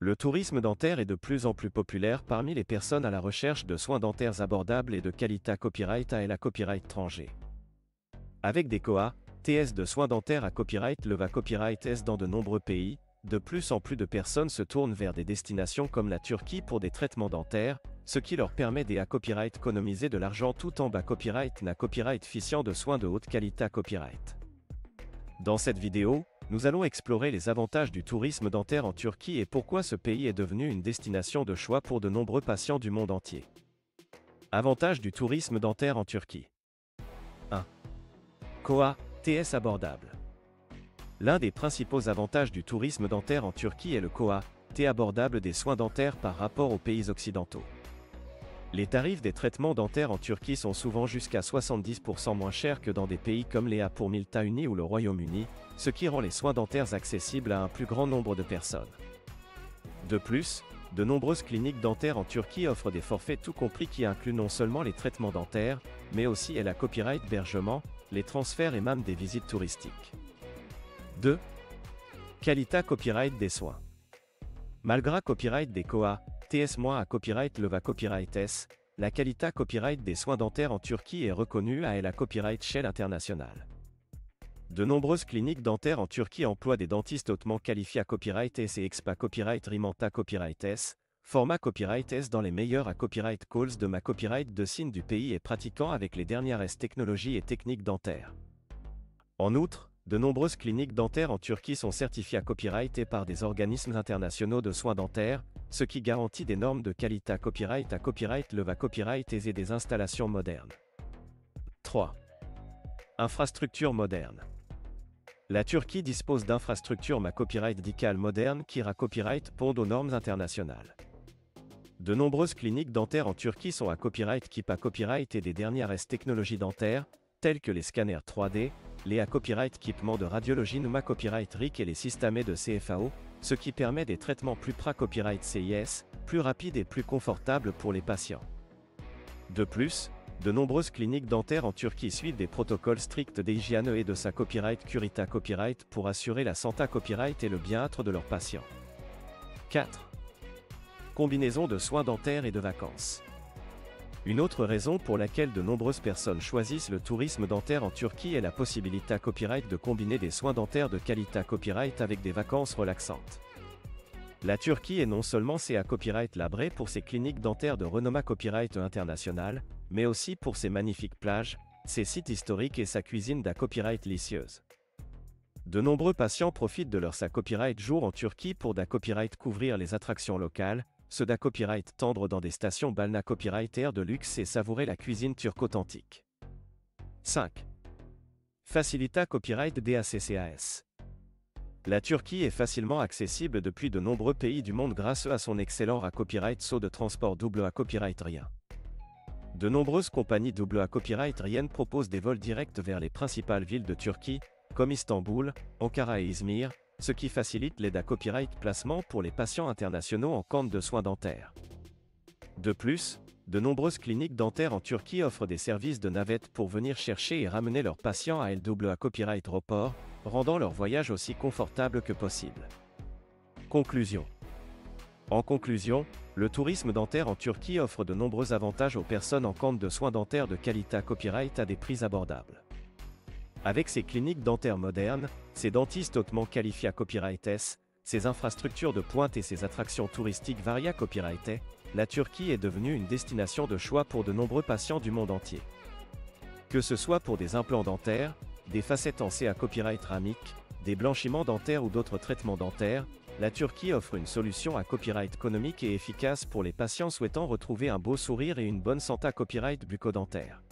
Le tourisme dentaire est de plus en plus populaire parmi les personnes à la recherche de soins dentaires abordables et de qualité copyright à la copyright étranger. Avec des COA, TS de soins dentaires à copyright le va copyright S dans de nombreux pays, de plus en plus de personnes se tournent vers des destinations comme la Turquie pour des traitements dentaires, ce qui leur permet des copyright économiser de l'argent tout en bas copyright na copyright ficiant de soins de haute qualité copyright. Dans cette vidéo, nous allons explorer les avantages du tourisme dentaire en Turquie et pourquoi ce pays est devenu une destination de choix pour de nombreux patients du monde entier. Avantages du tourisme dentaire en Turquie. 1. COA, TS abordable. L'un des principaux avantages du tourisme dentaire en Turquie est le COA, T abordable des soins dentaires par rapport aux pays occidentaux. Les tarifs des traitements dentaires en Turquie sont souvent jusqu'à 70% moins chers que dans des pays comme les pour États-Unis ou le Royaume-Uni, ce qui rend les soins dentaires accessibles à un plus grand nombre de personnes. De plus, de nombreuses cliniques dentaires en Turquie offrent des forfaits tout compris qui incluent non seulement les traitements dentaires, mais aussi la copyright hébergement, les transferts et même des visites touristiques. 2. Qualité copyright des soins. Malgré copyright des COA, TS- à copyright le va copyright S, la qualité copyright des soins dentaires en Turquie est reconnue à la copyright Shell internationale. De nombreuses cliniques dentaires en Turquie emploient des dentistes hautement qualifiés à copyright S et expa copyright Rimanta copyright S, format copyright S dans les meilleurs à copyright calls de ma copyright de signes du pays et pratiquant avec les dernières S technologies et techniques dentaires. En outre, de nombreuses cliniques dentaires en Turquie sont certifiées à copyright et par des organismes internationaux de soins dentaires, ce qui garantit des normes de qualité à copyright le va copyright et des installations modernes. 3. Infrastructures modernes. La Turquie dispose d'infrastructures ma copyright dicales modernes qui copyright pondent aux normes internationales. De nombreuses cliniques dentaires en Turquie sont à copyright qui à copyright et des dernières technologies dentaires, telles que les scanners 3D, les à copyright équipements de radiologie NUMA copyright RIC et les systèmes de CFAO, ce qui permet des traitements plus copyright CIS, plus rapides et plus confortables pour les patients. De plus, de nombreuses cliniques dentaires en Turquie suivent des protocoles stricts d'hygiène et de sa copyright Curita copyright pour assurer la santé copyright et le bien-être de leurs patients. 4. Combinaison de soins dentaires et de vacances. Une autre raison pour laquelle de nombreuses personnes choisissent le tourisme dentaire en Turquie est la possibilité à copyright de combiner des soins dentaires de qualité à copyright avec des vacances relaxantes. La Turquie est non seulement à copyright labré pour ses cliniques dentaires de renommée copyright international, mais aussi pour ses magnifiques plages, ses sites historiques et sa cuisine d'à copyright délicieuse. De nombreux patients profitent de leur copyright jour en Turquie pour d'à copyright couvrir les attractions locales, ceux d'à copyright tendre dans des stations balnéaires copyright air de luxe et savourer la cuisine turque authentique. 5. Facilita copyright DACCAS. La Turquie est facilement accessible depuis de nombreux pays du monde grâce à son excellent copyright saut de transport double à copyright rien. De nombreuses compagnies double à copyright rien proposent des vols directs vers les principales villes de Turquie, comme Istanbul, Ankara et Izmir, ce qui facilite l'aide à copyright placement pour les patients internationaux en compte de soins dentaires. De plus, de nombreuses cliniques dentaires en Turquie offrent des services de navette pour venir chercher et ramener leurs patients à à copyright aéroport, rendant leur voyage aussi confortable que possible. Conclusion. En conclusion, le tourisme dentaire en Turquie offre de nombreux avantages aux personnes en compte de soins dentaires de qualité à copyright à des prix abordables. Avec ses cliniques dentaires modernes, ses dentistes hautement qualifiés à copyright S, ses infrastructures de pointe et ses attractions touristiques variées à copyright A, la Turquie est devenue une destination de choix pour de nombreux patients du monde entier. Que ce soit pour des implants dentaires, des facettes en à copyright ramique, des blanchiments dentaires ou d'autres traitements dentaires, la Turquie offre une solution à copyright économique et efficace pour les patients souhaitant retrouver un beau sourire et une bonne santé à copyright bucco-dentaire.